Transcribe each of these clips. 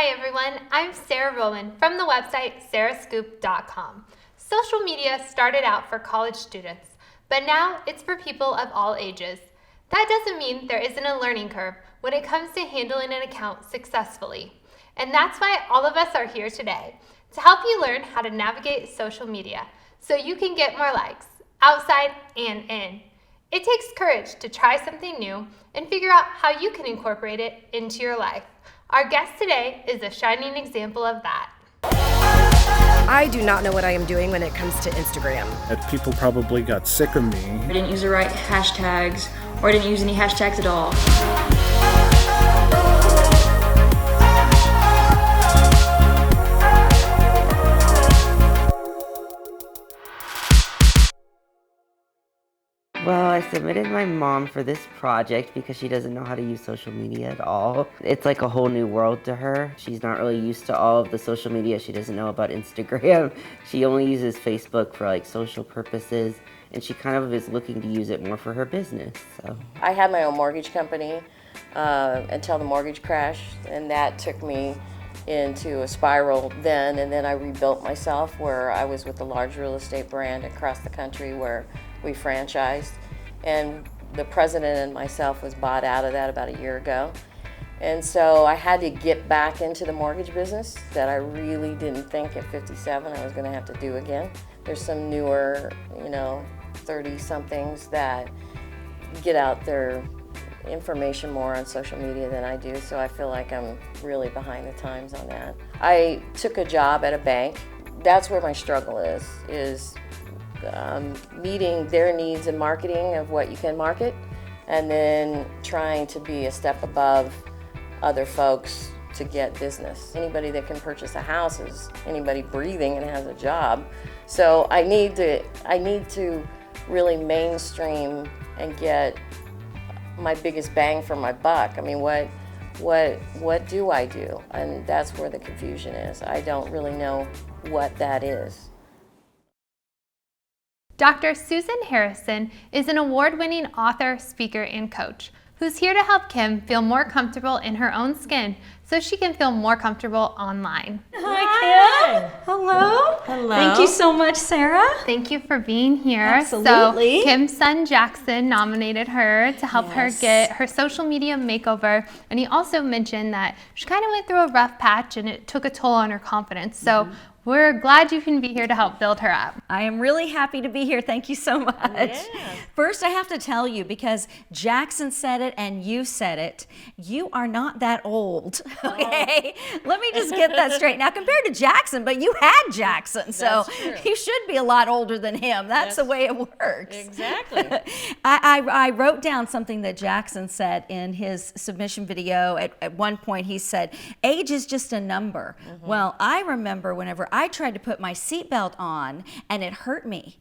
Hi everyone, I'm Sarah Roman from the website sarahscoop.com. Social media started out for college students, but now it's for people of all ages. That doesn't mean there isn't a learning curve when it comes to handling an account successfully. And that's why all of us are here today, to help you learn how to navigate social media so you can get more likes, outside and in. It takes courage to try something new and figure out how you can incorporate it into your life. Our guest today is a shining example of that. I do not know what I am doing when it comes to Instagram. People probably got sick of me. I didn't use the right hashtags, or I didn't use any hashtags at all. Well, I submitted my mom for this project because she doesn't know how to use social media at all. It's like a whole new world to her. She's not really used to all of the social media. She doesn't know about Instagram. She only uses Facebook for like social purposes, and she kind of is looking to use it more for her business. So I had my own mortgage company until the mortgage crashed, and that took me into a spiral then, and then I rebuilt myself where I was with a large real estate brand across the country where we franchised, and the president and myself was bought out of that about a year ago. And so I had to get back into the mortgage business that I really didn't think at 57 I was going to have to do again. There's some newer, 30-somethings that get out their information more on social media than I do, so I feel like I'm really behind the times on that. I took a job at a bank. That's where my struggle is meeting their needs in marketing of what you can market, and then trying to be a step above other folks to get business. Anybody that can purchase a house is anybody breathing and has a job. So I need to really mainstream and get my biggest bang for my buck. I mean, what do I do? And that's where the confusion is. I don't really know what that is. Dr. Susan Harrison is an award-winning author, speaker, and coach who's here to help Kim feel more comfortable in her own skin so she can feel more comfortable online. Hi, Kim. Hello. Hello. Thank you so much, Sarah. Thank you for being here. Absolutely. So Kim's son Jackson nominated her to help her get her social media makeover, and he also mentioned that she kind of went through a rough patch and it took a toll on her confidence. So we're glad you can be here to help build her up. I am really happy to be here. Thank you so much. Yeah. First, I have to tell you, because Jackson said it and you said it, you are not that old, okay? Let me just get that straight. Now, compared to Jackson, but you had Jackson, so you should be a lot older than him. That's the way it works. Exactly. I wrote down something that Jackson said in his submission video. At one point, he said, age is just a number. Well, I remember whenever I tried to put my seatbelt on and it hurt me.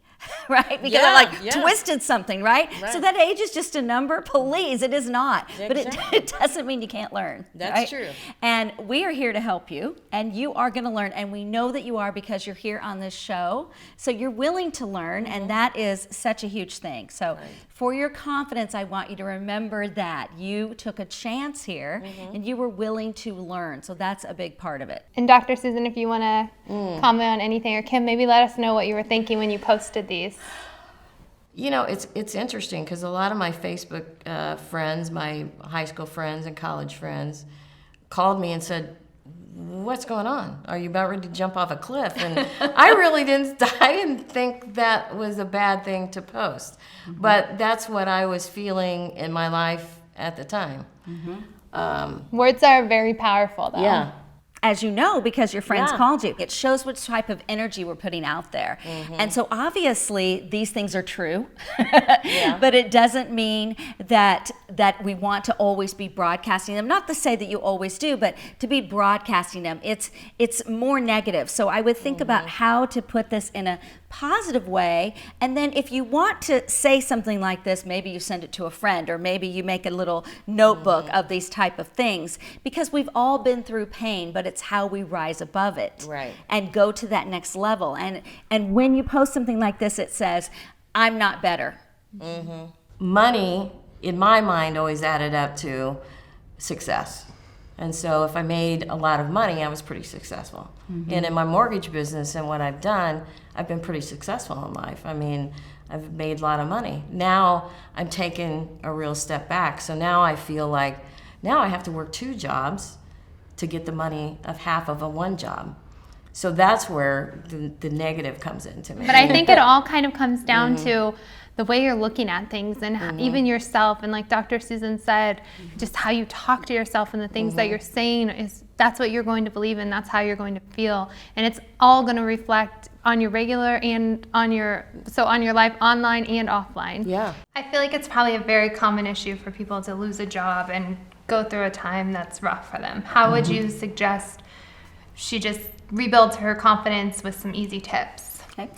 Right? Because I twisted something, right? So that age is just a number? Please, it is not. But it doesn't mean you can't learn. That's true. And we are here to help you, and you are going to learn, and we know that you are because you're here on this show. So you're willing to learn, and that is such a huge thing. So for your confidence, I want you to remember that you took a chance here and you were willing to learn. So that's a big part of it. And Dr. Susan, if you want to comment on anything, or Kim, maybe let us know what you were thinking when you posted these. It's interesting because a lot of my Facebook friends, my high school friends and college friends, called me and said, "What's going on? Are you about ready to jump off a cliff?" And I didn't think that was a bad thing to post, but that's what I was feeling in my life at the time. Words are very powerful, though. Yeah. As you know, because your friends called you. It shows what type of energy we're putting out there. And so obviously these things are true, but it doesn't mean that we want to always be broadcasting them. Not to say that you always do, but to be broadcasting them, it's more negative. So I would think about how to put this in a positive way, and then if you want to say something like this, maybe you send it to a friend, or maybe you make a little notebook of these type of things, because we've all been through pain, but it's how we rise above it and go to that next level. And when you post something like this, it says, I'm not better. Money, in my mind, always added up to success. And so if I made a lot of money, I was pretty successful. And in my mortgage business and what I've done, I've been pretty successful in life. I mean, I've made a lot of money. Now I'm taking a real step back. So now I feel like now I have to work 2 jobs to get the money of half of a 1 job. So that's where the negative comes into me. But I think it all kind of comes down to the way you're looking at things and even yourself. And like Dr. Susan said, just how you talk to yourself and the things that you're saying that's what you're going to believe in. That's how you're going to feel. And it's all going to reflect on your regular and on your life online and offline. Yeah. I feel like it's probably a very common issue for people to lose a job and go through a time that's rough for them. How would you suggest she just rebuilds her confidence with some easy tips? Okay.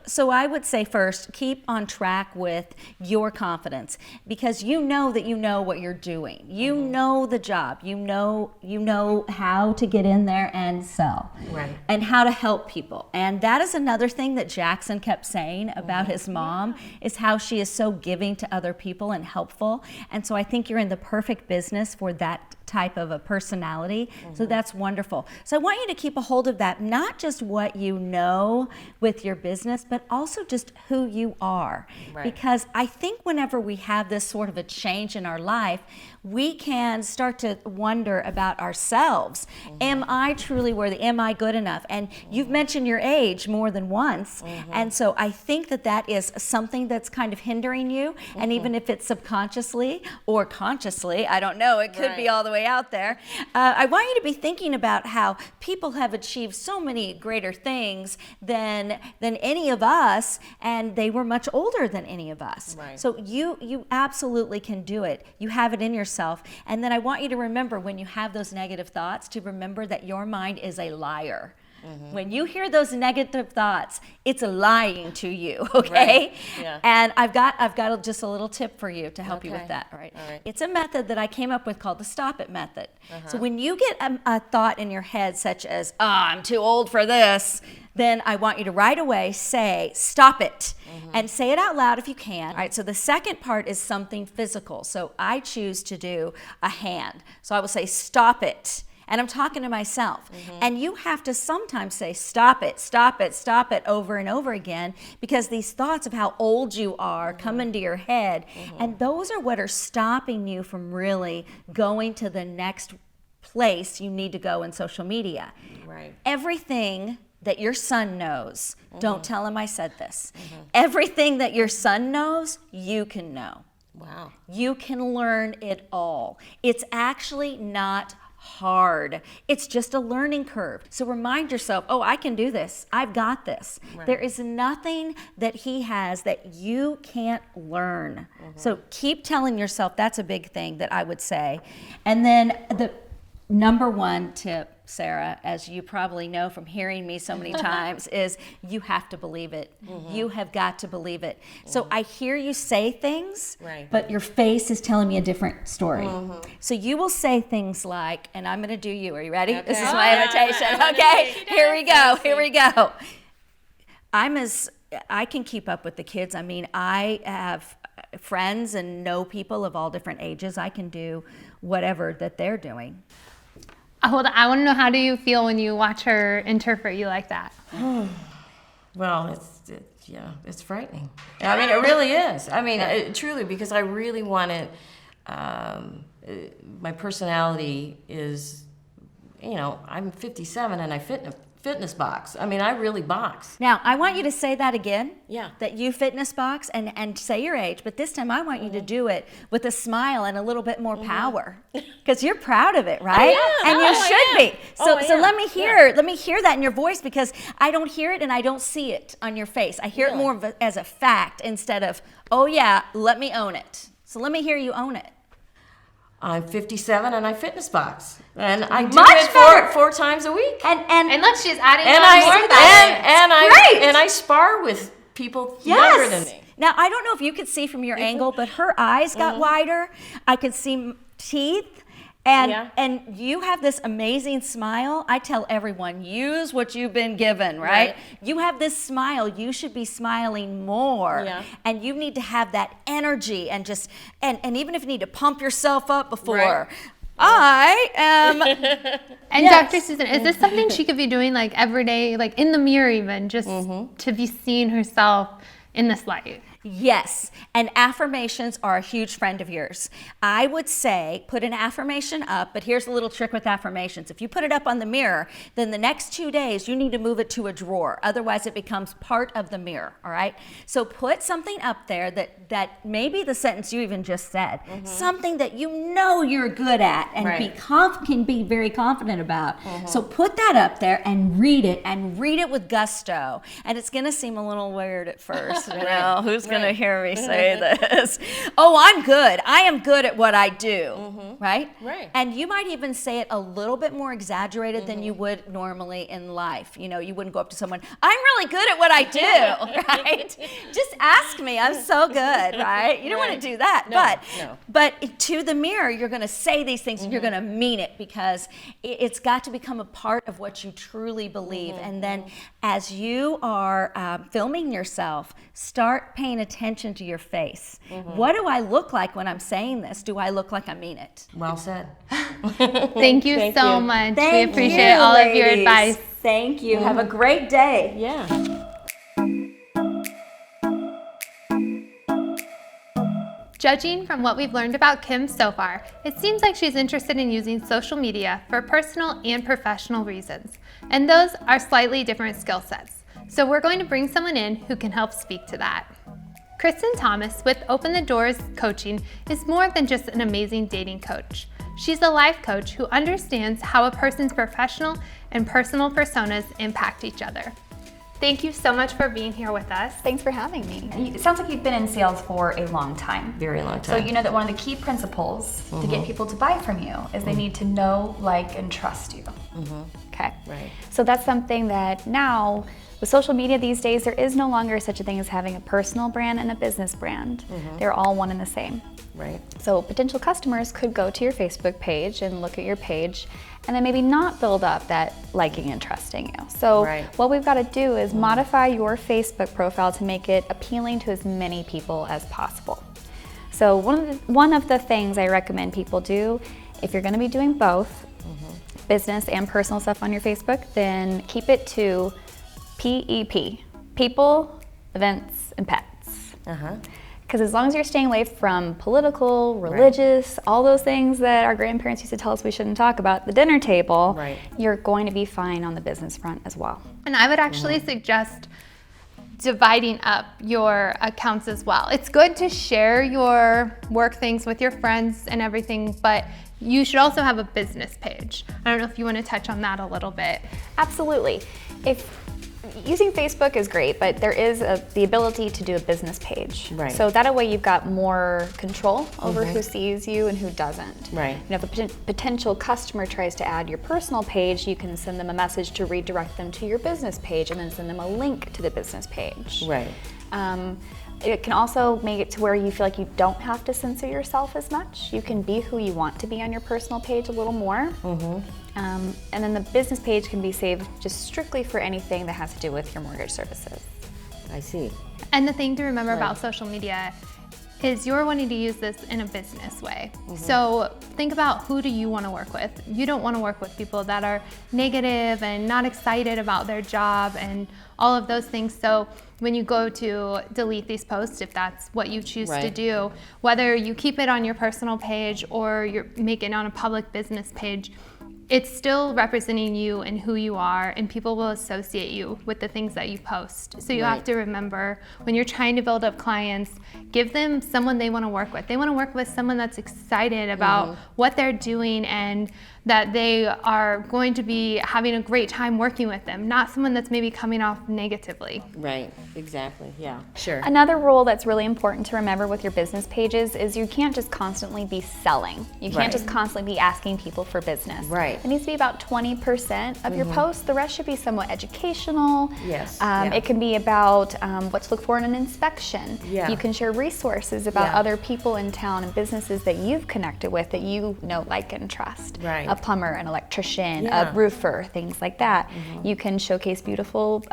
So I would say first, keep on track with your confidence, because you know that you know what you're doing. You know the job. You know how to get in there and sell. Right. And how to help people. And that is another thing that Jackson kept saying about his mom, is how she is so giving to other people and helpful. And so I think you're in the perfect business for that type of a personality. So that's wonderful. So I want you to keep a hold of that, not just what you know with your business, but also just who you are. Right. Because I think whenever we have this sort of a change in our life, we can start to wonder about ourselves. Am I truly worthy? Am I good enough? And you've mentioned your age more than once. And so I think that is something that's kind of hindering you. And even if it's subconsciously or consciously, I don't know, it could be all the way out there. I want you to be thinking about how people have achieved so many greater things than any of us, and they were much older than any of us. Right. So you absolutely can do it. You have it in yourself. And then I want you to remember, when you have those negative thoughts, to remember that your mind is a liar. When you hear those negative thoughts, it's lying to you, okay? Right. Yeah. And I've got just a little tip for you to help you with Okay. that, all right? All right. It's a method that I came up with called the stop it method. So when you get a thought in your head such as, I'm too old for this, then I want you to right away say, stop it, and say it out loud if you can. All right, so the second part is something physical. So I choose to do a hand. So I will say, stop it. And I'm talking to myself. And you have to sometimes say, stop it, stop it, stop it, over and over again, because these thoughts of how old you are come into your head. And those are what are stopping you from really going to the next place you need to go in social media. Right. Everything that your son knows, don't tell him I said this. Everything that your son knows, you can know. Wow. You can learn it all. It's actually not hard. It's just a learning curve. So remind yourself, oh, I can do this. I've got this. There is nothing that he has that you can't learn. So keep telling yourself, that's a big thing that I would say. And then the number one tip, Sarah, as you probably know from hearing me so many times, is you have to believe it. You have got to believe it. So I hear you say things, Right. but your face is telling me a different story. So you will say things like, and I'm going to do you. Are you ready? Okay. This is my imitation. Okay, here we go. Here we go. I can keep up with the kids. I mean, I have friends and know people of all different ages. I can do whatever that they're doing. Hold on, I want to know, how do you feel when you watch her interpret you like that? Well, it's frightening. I mean, it really is. I mean, truly, because I really wanted, my personality is, I'm 57 and I fit in a fitness box. I mean, I really box. Now, I want you to say that again. Yeah. That you fitness box and say your age, but this time I want you to do it with a smile and a little bit more power, because you're proud of it, right? And you should be. So let me hear that in your voice, because I don't hear it and I don't see it on your face. I hear it more as a fact instead of, oh yeah, let me own it. So let me hear you own it. I'm 57 and I fitness box, and I do Much it better. four times a week. And look, she's adding And on more of that. and I spar with people Yes. younger than me. Now, I don't know if you could see from your angle, but her eyes got wider. I could see teeth. And you have this amazing smile. I tell everyone, use what you've been given, right? You have this smile. You should be smiling more. Yeah. And you need to have that energy and even if you need to pump yourself up before, I am. And Yes. Dr. Susan, is this something she could be doing like every day, like in the mirror even, just to be seeing herself in this light? Yes, and affirmations are a huge friend of yours. I would say put an affirmation up, but here's a little trick with affirmations. If you put it up on the mirror, then the next 2 days you need to move it to a drawer. Otherwise it becomes part of the mirror, all right? So put something up there that maybe the sentence you even just said, something that you know you're good at and can be very confident about. So put that up there and read it with gusto. And it's gonna seem a little weird at first, you know, who's gonna hear me say this? Oh, I'm good. I am good at what I do, right? Right. And you might even say it a little bit more exaggerated than you would normally in life. You know, you wouldn't go up to someone, I'm really good at what I do, right? Just ask me, I'm so good, right? You don't want to do that. But to the mirror, you're going to say these things and you're going to mean it, because it's got to become a part of what you truly believe. And then as you are filming yourself, start paying attention to your face. What do I look like when I'm saying this? Do I look like I mean it? Well said. Thank you so much. We Thank appreciate you, all of your ladies. advice. Thank you. Have a great day. Yeah. Judging from what we've learned about Kim so far, it seems like she's interested in using social media for personal and professional reasons, and those are slightly different skill sets. So we're going to bring someone in who can help speak to that. Kristen Thomas with Open the Doors Coaching is more than just an amazing dating coach. She's a life coach who understands how a person's professional and personal personas impact each other. Thank you so much for being here with us. Thanks for having me. It sounds like you've been in sales for a long time. Very long So time. you know that one of the key principles to get people to buy from you is they need to know, like, and trust you. Okay. Right. So that's something that now, with social media these days, there is no longer such a thing as having a personal brand and a business brand. They're all one and the same. Right. So potential customers could go to your Facebook page and look at your page and then maybe not build up that liking and trusting you. So what we've got to do is modify your Facebook profile to make it appealing to as many people as possible. So one of the things I recommend people do, if you're going to be doing both business and personal stuff on your Facebook, then keep it to PEP, people, events, and pets. Because as long as you're staying away from political, religious, all those things that our grandparents used to tell us we shouldn't talk about at the dinner table, you're going to be fine on the business front as well. And I would actually suggest dividing up your accounts as well. It's good to share your work things with your friends and everything, but you should also have a business page. I don't know if you want to touch on that a little bit. Absolutely. Using Facebook is great, but there is the ability to do a business page. So that way you've got more control over who sees you and who doesn't. And if a potential customer tries to add your personal page, you can send them a message to redirect them to your business page and then send them a link to the business page. It can also make it to where you feel like you don't have to censor yourself as much. You can be who you want to be on your personal page a little more. And then the business page can be saved just strictly for anything that has to do with your mortgage services. I see. And the thing to remember about social media is you're wanting to use this in a business way. So think about, who do you want to work with? You don't want to work with people that are negative and not excited about their job and all of those things. So when you go to delete these posts, if that's what you choose to do, whether you keep it on your personal page or you make it on a public business page, it's still representing you and who you are, and people will associate you with the things that you post. So you have to remember, when you're trying to build up clients, give them someone they want to work with. They want to work with someone that's excited about what they're doing and that they are going to be having a great time working with them, not someone that's maybe coming off negatively. Right, exactly, yeah. Sure. Another rule that's really important to remember with your business pages is you can't just constantly be selling. You can't just constantly be asking people for business. It needs to be about 20% of your posts. The rest should be somewhat educational. It can be about what to look for in an inspection. You can share resources about other people in town and businesses that you've connected with that you know, like, and trust. A plumber, an electrician, a roofer, things like that. You can showcase beautiful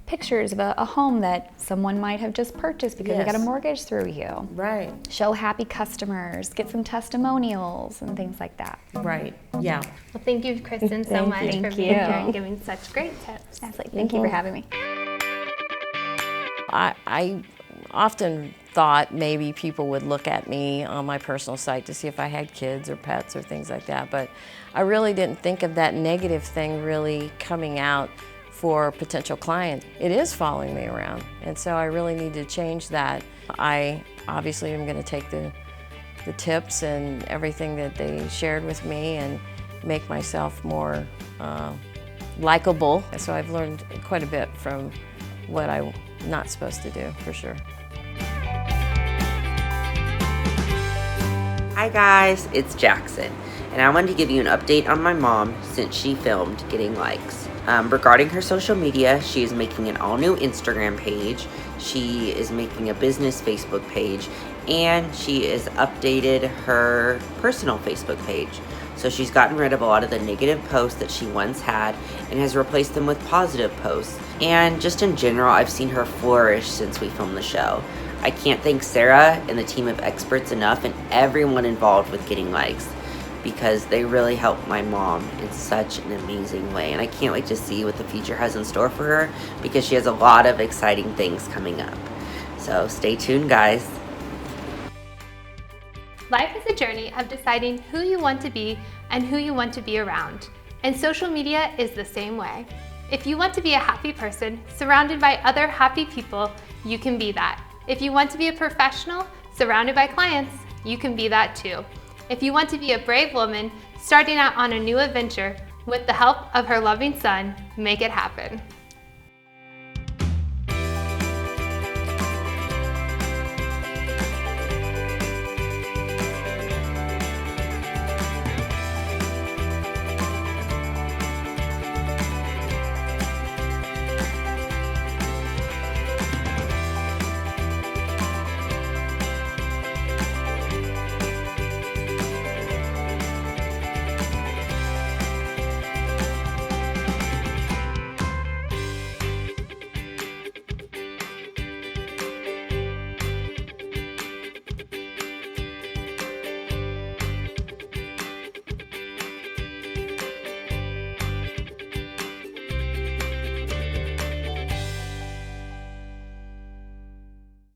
pictures of a home that someone might have just purchased because they got a mortgage through you. Right. Show happy customers, get some testimonials and things like that. Right. Yeah. Well, thank you, Kristen, so much for Thank being you. here and giving such great tips. Absolutely. Thank you for having me. I often thought maybe people would look at me on my personal site to see if I had kids or pets or things like that, but I really didn't think of that negative thing really coming out for potential clients. It is following me around, and so I really need to change that. I obviously am going to take the tips and everything that they shared with me and make myself more likable. So I've learned quite a bit from what I'm not supposed to do, for sure. Hi guys, it's Jackson, and I wanted to give you an update on my mom since she filmed getting likes. Regarding her social media, she is making an all-new Instagram page, she is making a business Facebook page, and she has updated her personal Facebook page. So she's gotten rid of a lot of the negative posts that she once had and has replaced them with positive posts. And just in general, I've seen her flourish since we filmed the show. I can't thank Sarah and the team of experts enough and everyone involved with getting likes, because they really helped my mom in such an amazing way. And I can't wait to see what the future has in store for her, because she has a lot of exciting things coming up. So stay tuned, guys. Life is a journey of deciding who you want to be and who you want to be around. And social media is the same way. If you want to be a happy person surrounded by other happy people, you can be that. If you want to be a professional surrounded by clients, you can be that too. If you want to be a brave woman starting out on a new adventure with the help of her loving son, make it happen.